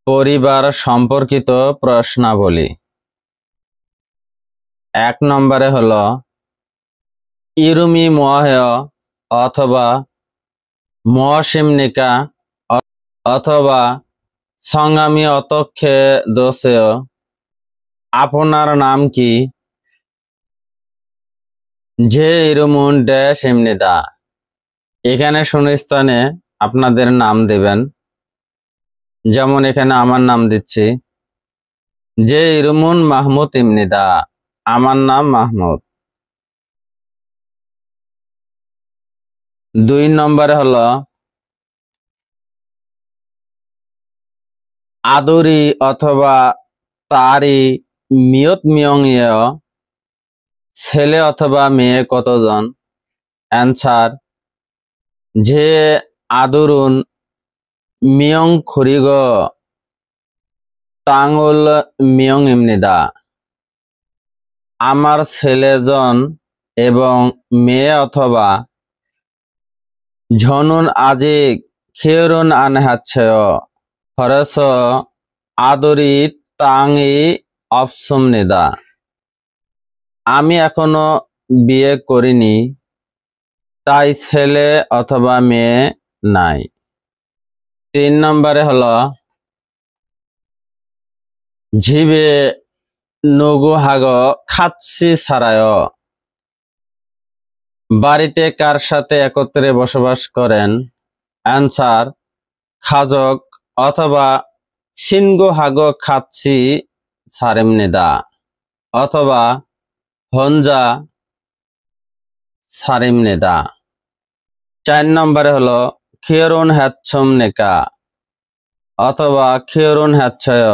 পরিবার সম্পর্কিত প্রশ্নাবলী। ১ নম্বরে হলো ইরুমি মহেয় অথবা মহসিমনিকা অথবা সংগামী অতক্ষে দোষেয়। আপনার নাম কি? যে ইরুমুন ড্যাশ ইমনিদা। এখানে শূন্যস্থানে আপনাদের নাম দেবেন। যেমন এখানে আমার নাম দিচ্ছি, যে ইরুমুন মাহমুদ ইমনিদা, আমার নাম মাহমুদ। ২ নম্বরে হলো আদুরি অথবা তারি মিয়ত মিয়ং ছেলে অথবা মেয়ে কতজন? অ্যান্সার, যে আদুরুন মিয়ং খুরিগ তাঙ্গুল মিয়ং ইমনিদা। আমার ছেলেজন এবং মেয়ে অথবা ঝনুন আজি খেয়রুন আনহাচ্ছয় ফরস আদরি তাঙি অপসুমনিদা। আমি এখনো বিয়ে করিনি, তাই ছেলে অথবা মেয়ে নাই। ৩ নম্বরে হলো ঝিবে নগু হাগ খাচ্ছি সারায়। বাড়িতে কার সাথে একত্রে বসবাস করেন? অ্যান্সার, খাজক অথবা সিনগো হাগ খাচ্ছি সারেমনিদা অথবা হঞ্জা সারিমনিদা। ৪ নম্বরে হলো খিয়রুন হ্যাচ্ছম নেকা অথবা খিয়রুন হ্যাচ্ছয়।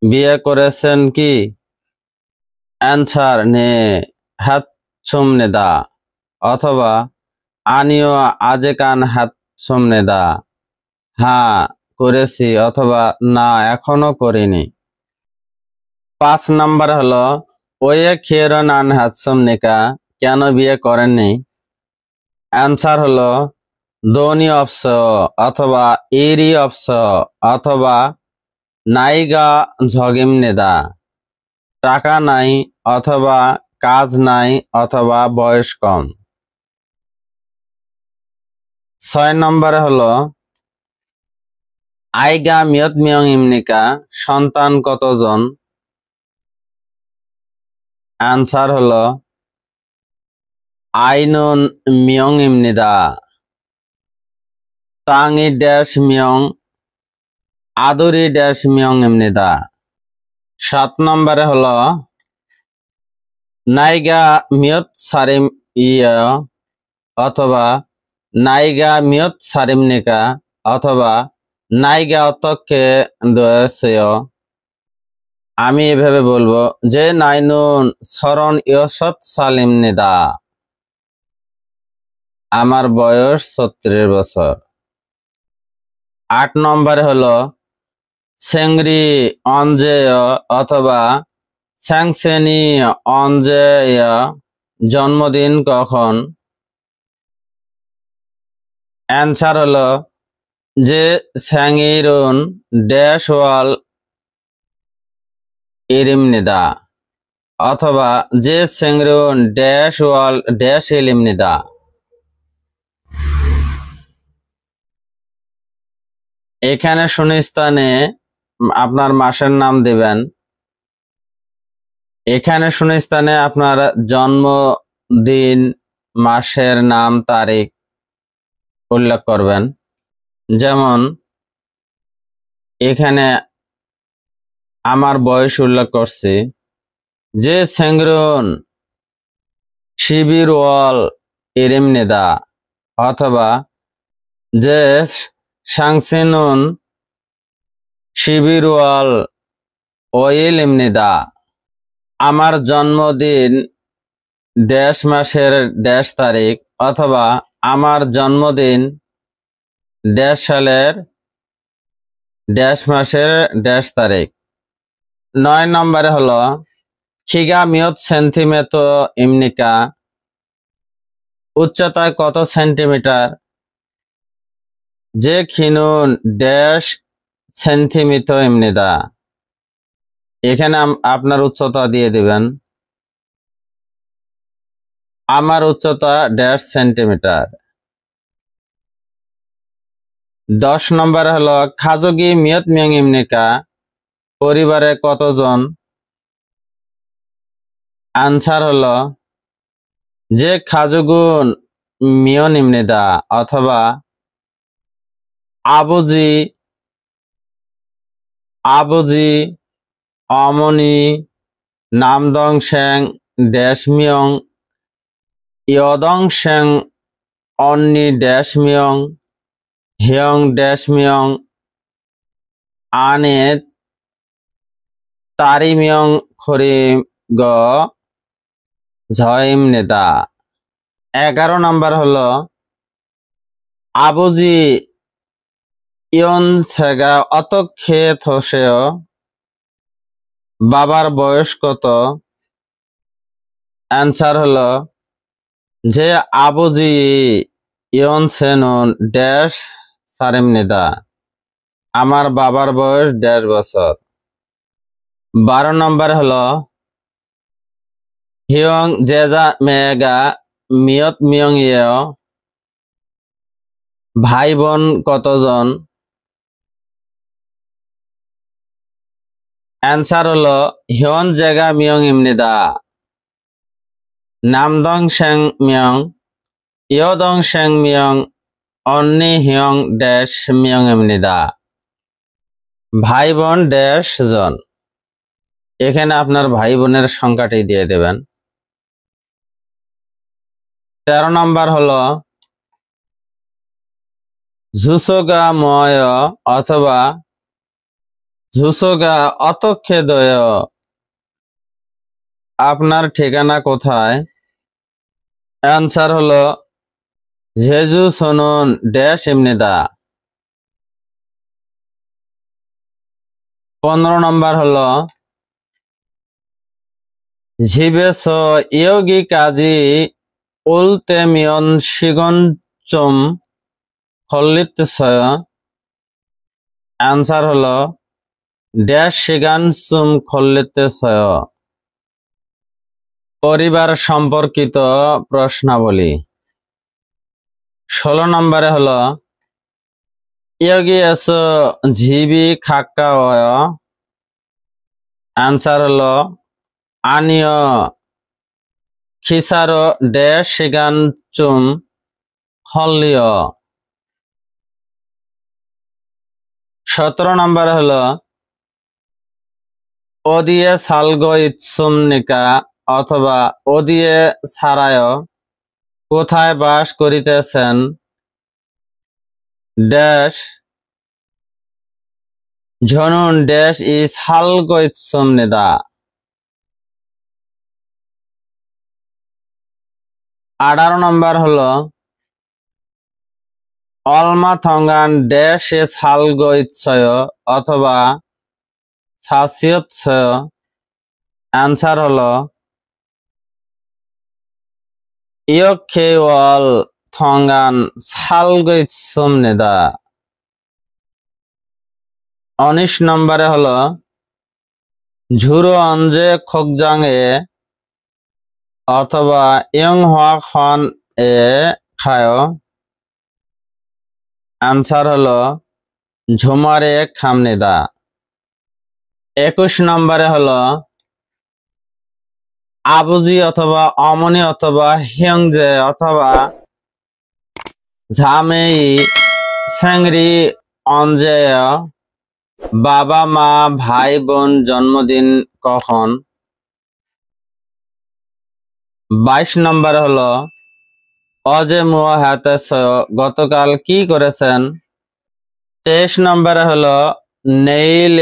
বিয়ে করেছেন কি? অ্যান্সার, নে হ্যাচ্ছম নেদা অথবা আনিও আজেকান হ্যাচ্ছম নেদা। হ্যাঁ করেছি অথবা না এখনো করিনি। ৫ নম্বর হলো ওয়ে খিয়রুন আন হ্যাচ্ছম নেকা, কেন বিয়ে করেননি? অ্যান্সার হলো দোনি অপস অথবা এরি অপস অথবা নাইগা ঝগিম নেদা। টাকা নাই অথবা কাজ নাই অথবা বয়স কম। ৬ নম্বরে হলো আইগা মিয়ত মিয়ং ইমনিকা, সন্তান কতজন? অ্যান্সার হলো আইনুন মিয়ং ইমনিদা তাঙি ড্যাশ মিয়ং আদুরি ড্যাশ মিয়ং ইমনিদা। ৭ নম্বরে হলো নাইগা মিয়ত সারিম ইয় অথবা নাইগা মিয়ত সারিম নিকা অথবা নাইগা অতক্ষে দোষেয়। আমি এভাবে বলবো, যে নাইনুন সরণ ইয়সৎ সালিম নিদা, আমার বয়স ৩৬ বছর। ৮ নম্বরে হলো সেংরি অঞ্জেয় অথবা স্যাংসেনি অঞ্জেয়, জন্মদিন কখন? অ্যান্সার হলো যে স্যাংইরুন ড্যাশ ওয়াল ইরিমনিদা অথবা যে সেংরুন ড্যাশ ওয়াল ড্যাশ ইলিমনিদা। এখানে শূন্যস্থানে আপনার মাসের নাম দিবেন। এখানে শূন্যস্থানে আপনার জন্মদিন, মাসের নাম, তারিখ উল্লেখ করবেন। যেমন এখানে আমার বয়স উল্লেখ করছি, যে সেংরুন শিবির ওয়াল ইরিমনিদা অথবা যে সাংসিনুন শিবির ওয়াল ওইল ইমনিদা। আমার জন্মদিন ড্যাশ মাসের ড্যাশ তারিখ অথবা আমার জন্মদিন ড্যাশ সালের ড্যাশ মাসের ড্যাশ তারিখ। ৯ নম্বরে হলো খিগা মিয়ত সেন্টিমেতো ইমনিকা, উচ্চতায় কত সেন্টিমিটার? যে খিনুন ড্যাশ সেন্টিমিটার ইমনিদা। এখানে আপনার উচ্চতা দিয়ে দিবেন। আমার উচ্চতা 1.5 সেন্টিমিটার। 10 নম্বর হলো খাজগি মিয়ত মিয়ং ইমনিকা, পরিবারে কতজন? আনসার হলো যে খাজগুন মিয়ন ইমনিদা অথবা আবুজি আবুজি অমনি নামদং Seng dash Miyong ইয়দং Seng অন্নি dash Miyong হিয়ং dash Miyong আনে তারি মিয়ং খরি গ ঝয়ম নেতা। 11 নম্বর হলো আবুজি ইয়ন সেগা অতক্ষে থসেয়, বাবার বয়স কত? অ্যান্সার হলো যে আবুজি ইয়ন সেনুন ড্যাশ সারেম নেদা, আমার বাবার বয়স 1.5 বছর। 12 নম্বর হলো হিয়ং জেজা মেগা মিয়ত মিয়ং ইয়, ভাই বোন কতজন? অ্যান্সার হলো হিয়ন জেগা Miyong ইমনিদা নামদং Seng Miyong ইয়দং Seng Miyong অন্নি হিয়ং dash Miyong ইমনিদা, ভাই বোন ড্যাশ জন। এখানে আপনার ভাই বোনের সংখ্যাটি দিয়ে দেবেন। 13 নম্বর হলো ঝুসোগা ময় অথবা ঝুসোগা অতক্ষেদয়, আপনার ঠিকানা কোথায়? অ্যান্সার হলো জেজু সনুন ড্যাশ ইমনিদা। 15 নম্বর হলো ঝিবেস ইয়োগি কাজী উলতে মিয়ন শিগন চুম খল্লিত সয়, অ্যান্সার হলো ড্যাশ শিগান চুম খল্লিত সয়। পরিবার সম্পর্কিত প্রশ্নাবলী। 16 নম্বরে হলো ইয়োগি এস ঝিবি খাক্কা, অ্যান্সার হলো আনিয় খিসারো ড্যাশ শিগান চুম হল্লিয়। 17 নম্বর হলো ওদিয়ে সালগো ইৎসুম নিকা অথবা ওদিয়ে সারায় কোথায় বাস করিতেছেন? Dash ঝনুন dash his হালগো ইৎসুম Nida. 18 নম্বর হলো অলমা থঙ্গান ড্যাশ ইস হালগো ইৎসয় অথবা সাসিয়ৎসয়, অ্যান্সার হলো ইয়ক্ষে ওয়াল থঙ্গান সালগো ইৎসুম নিদা। 19 নম্বরে হলো ঝুরো অঞ্জে খোকজাং এ অথবা ইয়ং হওয়া খন এ খায়, আনসার হলো ঝুমারে খামনিদা। 21 নম্বরে হলো আবুজি অথবা অমনি অথবা হিয়ংজে অথবা ঝামেই সেংরি অঞ্জে, বাবা মা ভাই বোন জন্মদিন কখন? 22 নম্বর হলো অজে মুয়া হাতে গতকাল কি করেছেন? 23 নম্বরে হলো নেইল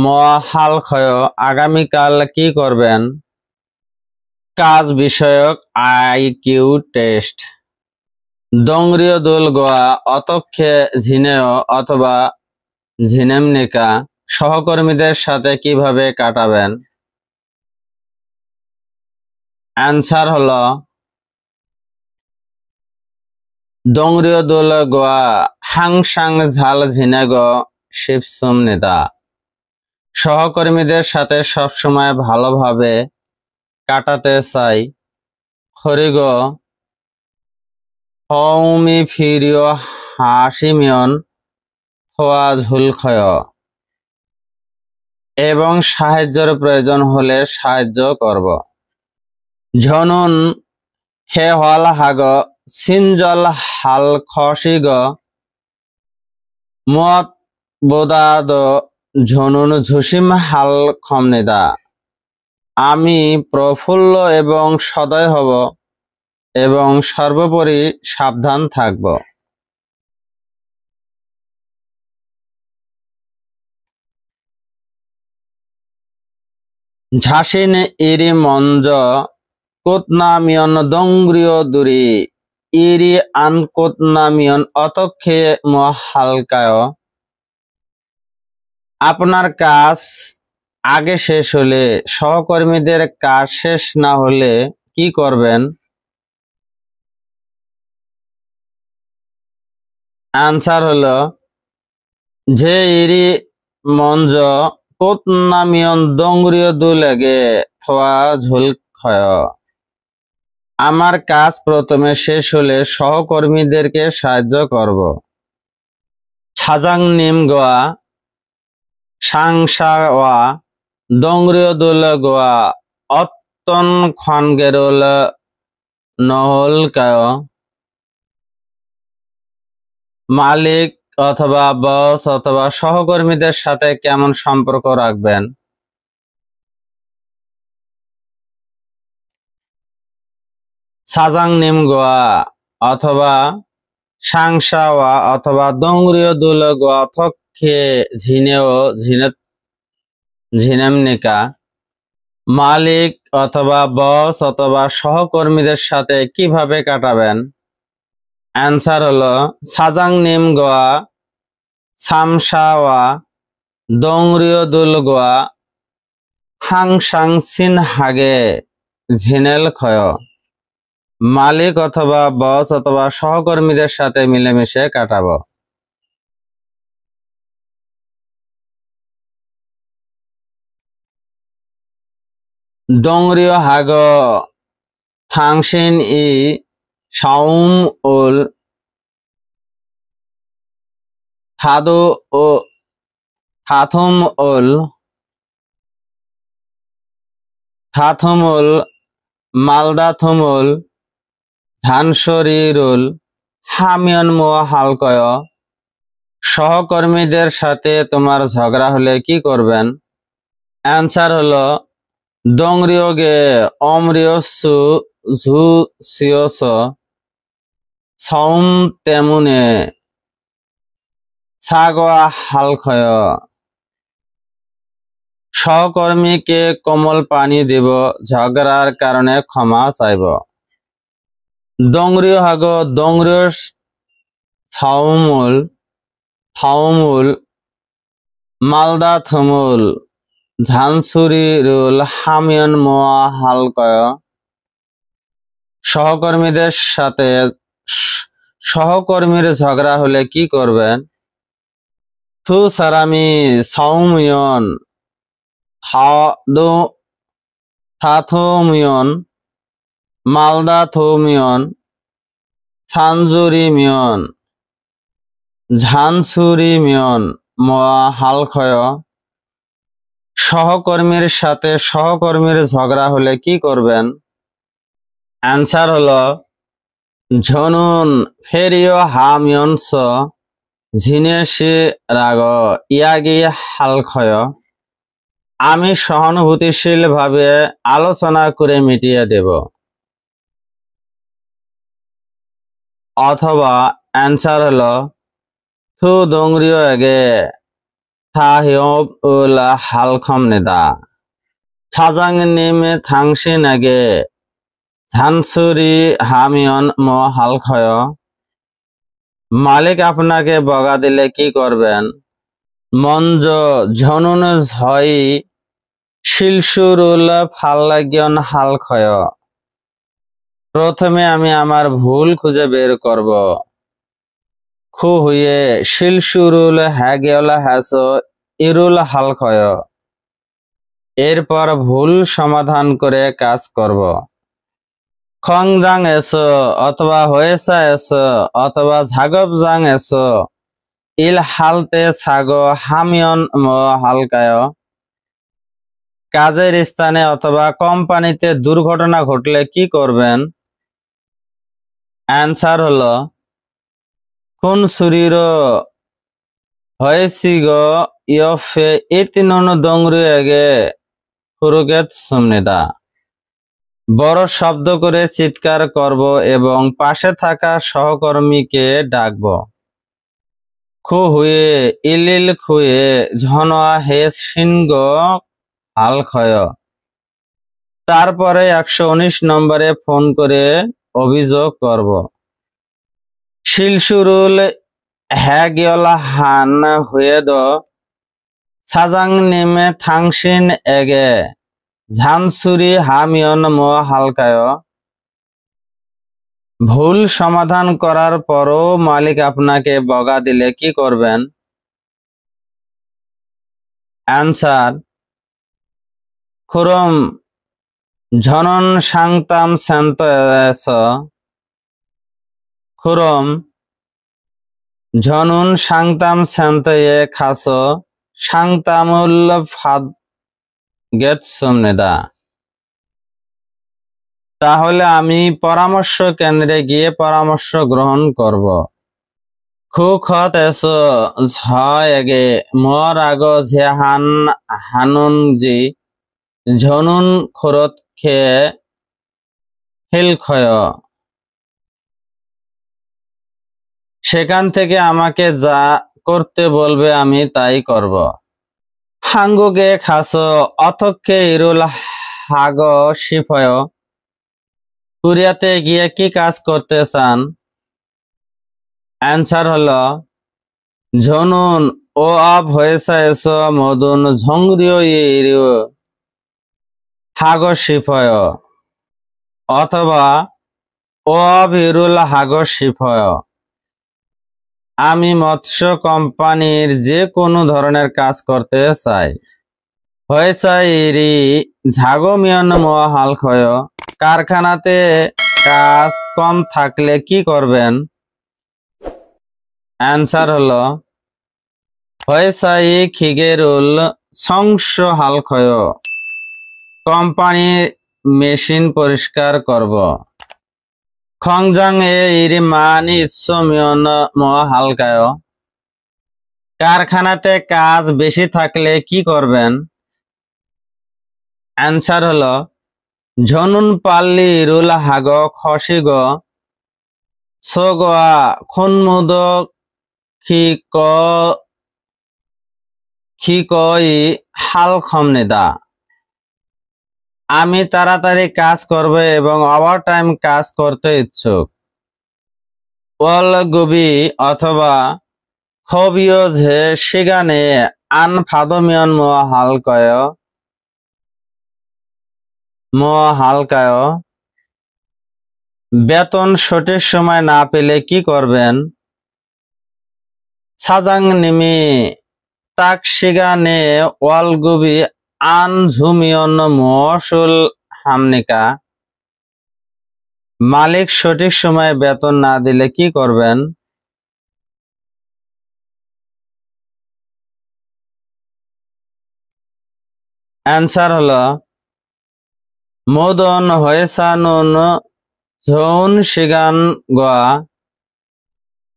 মোয়া হাল খয় আগামীকাল কি করবেন? কাজ বিষয়ক আইকিউ টেস্ট। দংরিয় দোল গোয়া অতক্ষে ঝিনেও অথবা ঝিনেমনিকা সহকর্মীদের সাথে কিভাবে কাটাবেন? অ্যান্সার হলো দংরিয় দোল গোয়া হাংসাং ঝাল ঝিনেগ শিবসুম নিদা। সহকর্মীদের সাথে সবসময় ভালোভাবে কাটাতে চাই। খরিগ হৌমি ফিরিয় হাসিমিয়ন থোয়া ঝুলখয়। এবং সাহায্যের প্রয়োজন হলে সাহায্য করব। ঝনুন হে হল হাগ সিনজল হাল খসিগ মুয়াত বোদাদ ঝনুন ঝুসিম হাল খমনিদা। আমি প্রফুল্ল এবং সদয় হব এবং সর্বোপরি সাবধান থাকব। ঝাসিন ইরি মঞ্জ কোতনামিয়ন দংগ্রিয় দুরি ইরি আন কোতনামিয়ন অতক্ষে হালকায়। আপনার কাজ আগে শেষ হলে সহকর্মীদের কাজ শেষ না হলে কি করবেন? আনসার হলো যে ইরি মঞ্জ কোতনামিয়ন দংগ্রিয় দুলেগে থোয়া ঝুলখয়। আমার কাজ প্রথমে শেষ হলে সহকর্মীদেরকে সাহায্য করব। ছাজাং নিম গোয়া সাংসাওয়া দংরিয় দুল গোয়া অত্তন খনগেরুল নহলকায়। মালিক অথবা বস অথবা সহকর্মীদের সাথে কেমন সম্পর্ক রাখবেন? সাজাং নিম গোয়া অথবা সাংসাওয়া অথবা দংরিয় দুল গোয়া থক্ষে ঝিনেও ঝিনেমনিকা। মালিক অথবা বস অথবা সহকর্মীদের সাথে কিভাবে কাটাবেন? অ্যান্সার হলো সাজাং নিম গোয়া সামসাওয়া দংরিয় দুল গোয়া হাংসাং সিন হাগে ঝিনেল খয়। মালিক অথবা বস অথবা সহকর্মীদের সাথে মিলেমিশে কাটাবো। দংরিয় হাগ থাংসিন ই সাউম উল থাদু ও থাথুম উল মালদাথুমুল ধানসরিরুল হামিয়ন মোয়া হালকয়। সহকর্মীদের সাথে তোমার ঝগড়া হলে কি করবেন? অ্যান্সার হলো দংরিয়গে অমরিয়সু ঝু সিয়স সৌম তেমুনে ছাগোয়া হালখয়। সহকর্মীকে কোমল পানি দেব, ঝগড়ার কারণে ক্ষমা চাইব। দংরিয় হাগ দংরিয় থাউমুল মালদা থুমুল ঝানসুরিরুল হামিয়ন মোয়া হালকয়। সহকর্মীর ঝগড়া হলে কি করবেন? থু সারামি সাউমিয়ন থাথুমিয়ন মালদা থুমিয়ন ছানজুরিমিয়ন ঝানসুরিমিয়ন মোয়া হালখয়। সহকর্মীর সাথে সহকর্মীর ঝগড়া হলে কি করবেন? অ্যান্সার হলো ঝনুন ফেরিও হামিয়নস ঝিনেশি রাগ ইয়াগি হালখয়। আমি সহানুভূতিশীল ভাবে আলোচনা করে মিটিয়ে দেব। অথবা অ্যান্সার হলো থু দংরিয় এগে থাহিয়ব উল হালখম নেদা। ছাজাং নিমে থাংসিন আগে ঝানসুরি হামিয়ন মো হালখয়। মালিক আপনাকে বকা দিলে কি করবেন? মঞ্জ ঝনুন ঝই শিলসুরুল ফাল্লাগিয়ন হালখয়। প্রথমে আমি আমার ভুল খুঁজে বের করব। খু হুয়ে শিলসুরুল হ্যাগেলা হ্যাস ইরুল হালকয়। এরপর ভুল সমাধান করে কাজ করব। খংজাং এস অথবা হয়েসা এস অথবা ঝাগবজাং এস ইল হালতে ছাগো হামিয়ন ম হালকায়। কাজের স্থানে অথবা কোম্পানিতে দুর্ঘটনা ঘটলে কি করবেন? অ্যান্সার হলো খুন সুরির হয়েছিগ ইয়ফে ইতিনন দংরু এগে ফুরুগেত সুমনিদা। বড় শব্দ করে চিৎকার করব এবং পাশে থাকা সহকর্মীকে ডাকব। খু হুয়ে ইলিল খুয়ে ঝনয়া হেস সিনগ হালক্ষয়। তারপরে 119 নম্বরে ফোন করে অভিযোগ করব। শিলসুরুল হ্যাগিয়লা হান হুয়েদ সাজাং নেমে থাংসিন এগে ঝানসুরি হামিয়ন ম হালকায়। ভুল সমাধান করার পরও মালিক আপনাকে বকা দিলে কি করবেন? অ্যান্সার খুরম ঝনন সাংতাম শান্ত এস। খুরম ঝনুন সাংতাম শান্ত এ খাস সাংতামুল ফাদ গেত সুমনেদা। তাহলে আমি পরামর্শ কেন্দ্রে গিয়ে পরামর্শ গ্রহণ করব। খু খত এস ঝগে মর আগ ঝে হান হানুন জি ঝনুন খরত খেয়ে হিলক্ষয়। সেখান থেকে আমাকে যা করতে বলবে আমি তাই করব। হাঙ্গুকে খাস অথক্ষে ইরুল হাগ শিফয়। কোরিয়াতে গিয়ে কি কাজ করতে চান? অ্যান্সার হলো ঝনুন ও আব হয়েছে এস মদুন ঝংরিও ইরিও হাগ শিফয় অথবা ও আব ইরুল হাগ শিফয়। আমি মৎস্য কোম্পানির যে কোনো ধরনের কাজ করতে চাই। হয়েছে ইরি ঝাগমিয়ন মহালক্ষয়। কারখানাতে কাজ কম থাকলে কি করবেন? অ্যান্সার হলো হয়েছে খিগেরুল সংস হালক্ষয়। কোম্পানির মেশিন পরিষ্কার করব। খংজাং এ ইরি মানি ইৎসমিয়ন মহালকায়। কারখানাতে কাজ বেশি থাকলে কি করবেন? অ্যান্সার হলো ঝনুন পাল্লি ইরুল হাগ খসিগ সোগা খুনমুদ খিক খিকই হাল খমনেদা। আমি তাড়াতাড়ি কাজ করব এবং ওভারটাইম কাজ করতে ইচ্ছুক। ওয়াল গুবি অথবা খবিও ঝে সিগানে আন ফাদমিয়ন হালকায়। বেতন সঠিক সময় না পেলে কি করবেন? সাজাং নিমি তাক সিগানে ওয়াল গুবি আন ঝুমিয়ন মশুল হামনিকা। মালিক সঠিক সময়ে বেতন না দিলে কি করবেন? অ্যান্সার হলো মোদন হয়েসানুন ঝৌন সিগান গোয়া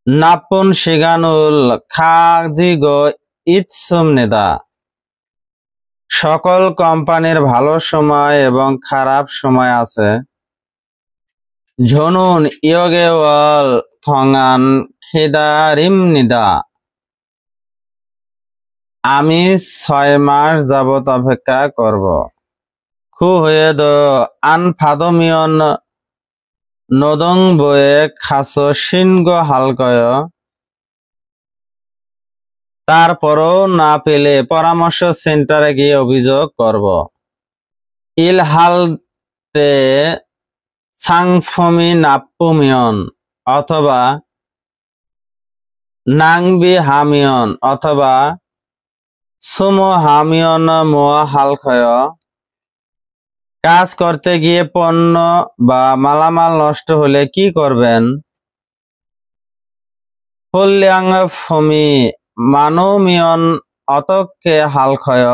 নাপুন সিগানুল খাজি গো ইৎসুম নেদা। সকল কোম্পানির ভালো সময় এবং খারাপ সময় আছে। ঝনুন ইয়গে ওয়াল থঙান খেদা রিম নিদা। আমি 6 মাস যাবত অপেক্ষা করব। খু হয়ে দ আন ফাদমিয়ন নদং বয়ে খাস সিনগ হালকয়। তারপরও না পেলে পরামর্শ সেন্টারে গিয়ে অভিযোগ করব। ইল হালতে সাংফমি নাপ্পুমিয়ন অথবা নাংবি হামিয়ন অথবা সুমো হামিয়ন মোয়া হালখয়। কাজ করতে গিয়ে পণ্য বা মালামাল নষ্ট হলে কি করবেন? ফুল্যাং ফমি মানুমিয়ন অতকে হালখয়।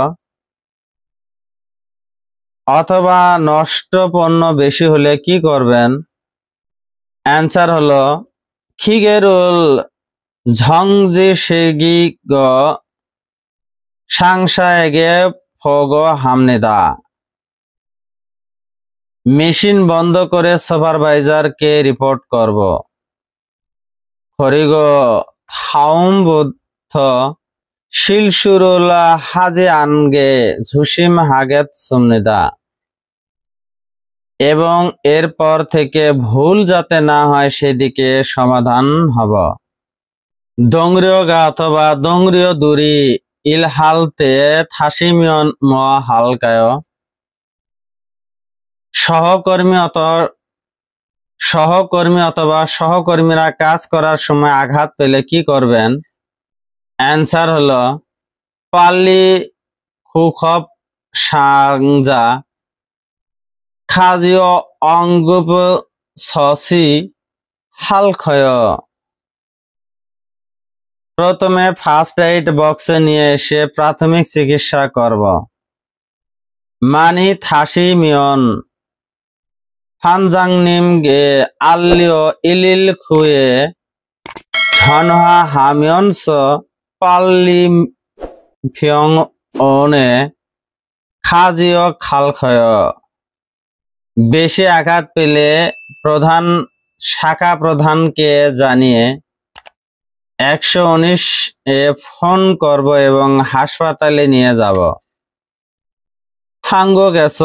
অথবা নষ্ট পণ্য বেশি হলে কি করবেন? অ্যান্সার হলো খিগেরুল ঝংজি সেগি গ সাংসায়েগে ফগ হামনেদা। মেশিন বন্ধ করে সুপারভাইজারকে রিপোর্ট করব। খরিগ থাউম বুদ্ধ শিলসুরুল হাজে আনগে ঝুসিম হাগেত সুমনিদা। এবং এরপর থেকে ভুল যাতে না হয় সেদিকে সমাধান হব। দংরিয় গা অথবা দংরিয় দুরি ইলহালতে থাসিমিয়ন ম হালকায়। সহকর্মী অথবা সহকর্মীরা কাজ করার সময় আঘাত পেলে কি করবেন? অ্যান্সার হলো পাল্লি খুখব সাংজা খাজিও অঙ্গুপ সসি হালখয়। প্রথমে ফার্স্ট এইড বক্সে নিয়ে এসে প্রাথমিক চিকিৎসা করব। মানি থাসি মিয়ন ফানজাংনিম গে আল্লিও ইলিল খুয়ে ঝনহা হামিয়নস পাল্লি ফিয়ং ওনে খাজিও খালখয়। বেশি আঘাত পেলে শাখা প্রধানকে জানিয়ে 119 এ ফোন করব এবং হাসপাতালে নিয়ে যাব। হাঙ্গো গেছ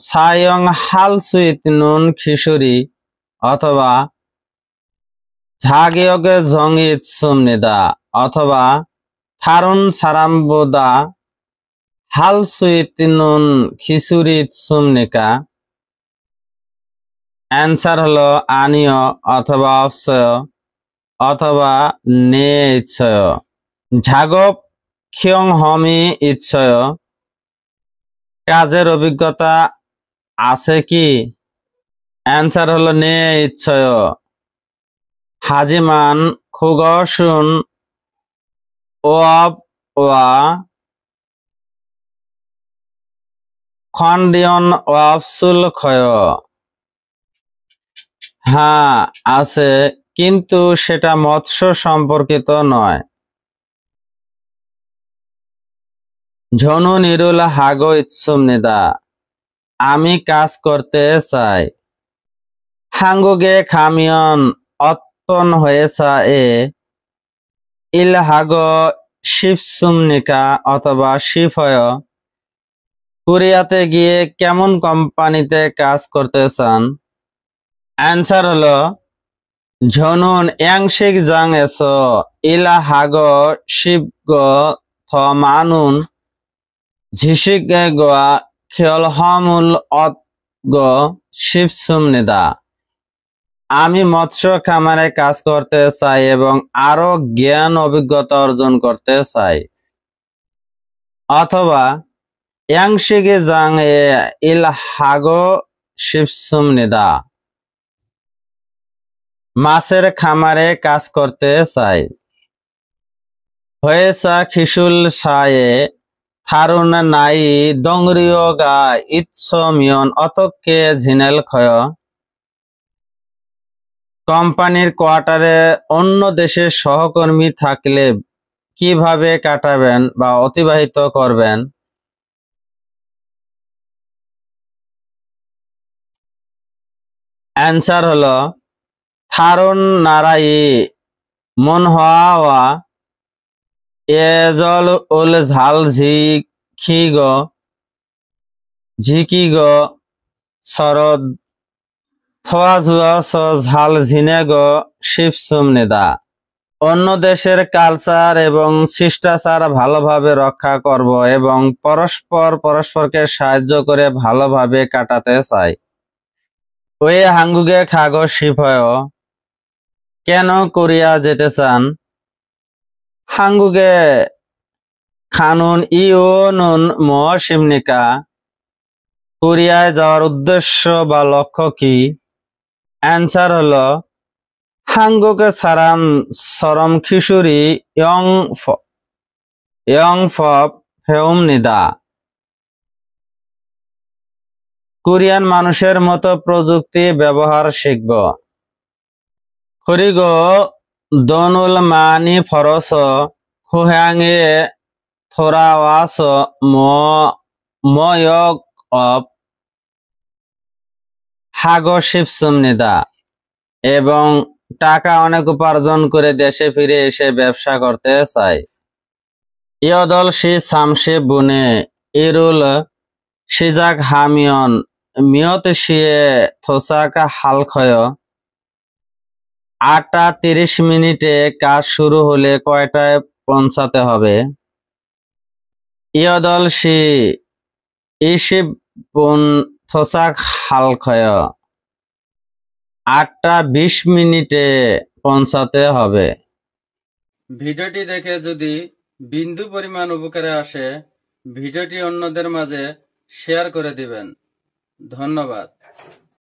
সায়ং হাল সুইত নুন খিসুরি অথবা ঝাগিয়গে জংইত সুমনিদা অথবা থারুন সারাম্বুদা হাল সুইত নুন খিসুরিত সুমনিকা। অ্যান্সার হলো আনিয় অথবা অপসয় অথবা নে ইচ্ছয়। ঝাগপ খিয়ং হমি ইচ্ছয়। কাজের অভিজ্ঞতা আছে কি? অ্যান্সার হলো নে ইচ্ছয়। হাজিমান খুগসুন ওয়াব ওয়া খন্ডিয়ন ওয়াব সুলখয়। হ্যাঁ আছে, কিন্তু সেটা মৎস্য সম্পর্কিত নয়। ঝনু নিরুল হাগো ইৎসুমনিদা আমি কাজ করতে চাই। হাঙ্গুগে খামিয়ন অত্তন হয়েছা এ ইল হাগো শিবসুমনিকা অথবা শিফয়। কোরিয়াতে গিয়ে কেমন কোম্পানিতে কাজ করতে চান? অ্যান্সার হলো ঝনুন ইয়াংশিক জাং এসো ইলা হাগো শিবগ থ মানুন ঝিসিক গোয়া খেল হমুল অত গো শিবসুমনিদা। আমি মৎস্য খামারে কাজ করতে চাই এবং আরো জ্ঞান অভিজ্ঞতা অর্জন করতে চাই। অথবা ইয়াংশিগে জাং এ ইল হাগো শিবসুমনিদা মাছের খামারে কাজ করতে চাই। হয়েছা খিসুল সায়ে থারুন নাই দংরিয় গা ইচ্ছ মিয়ন অতকে ঝিনেল খয়। কোম্পানির কোয়ার্টারে অন্য দেশের সহকর্মী থাকলে কিভাবে কাটাবেন বা অতিবাহিত করবেন? অ্যান্সার হলো থারুন নারাই মন হওয়া এজল উল ঝাল ঝিকি গো শরদ থোয়া ঝুয়া স ঝাল ঝিনে গো শিবসুমনিদা। অন্য দেশের কালচার এবং শিষ্টাচার ভালোভাবে রক্ষা করব এবং পরস্পরকে সাহায্য করে ভালোভাবে কাটাতে চাই। ওই হাঙ্গুগে খাগো শিফয় কেন কোরিয়া যেতে চান? 한국의 가는 이유는 무엇입니까? কোরিয়ায় যাওয়ার উদ্দেশ্য বা লক্ষ্য কি? অ্যান্সার হলো 한국의 사람 기술이 영법 배웁니다. কোরিয়ান মানুষের মতো প্রযুক্তি ব্যবহার শিখব. 그리고 돈을 많이 벌어서 고향에 돌아와서 모욕업 하고 싶습니다. এবং টাকা অনেক উপার্জন করে দেশে ফিরে এসে ব্যবসা করতে চাই. 8시 30분에 이룰 시작하면 몇 시에 도착할 거요? 8টা 30 মিনিটে কাজ শুরু হলে কয়টায় পৌঁছাতে হবে? 8시 20분 도착할 거요. 8টা 20 মিনিটে পৌঁছাতে হবে. ভিডিওটি দেখে যদি বিন্দু পরিমাণ উপকারে আসে ভিডিওটি অন্যদের মাঝে শেয়ার করে দিবেন। ধন্যবাদ।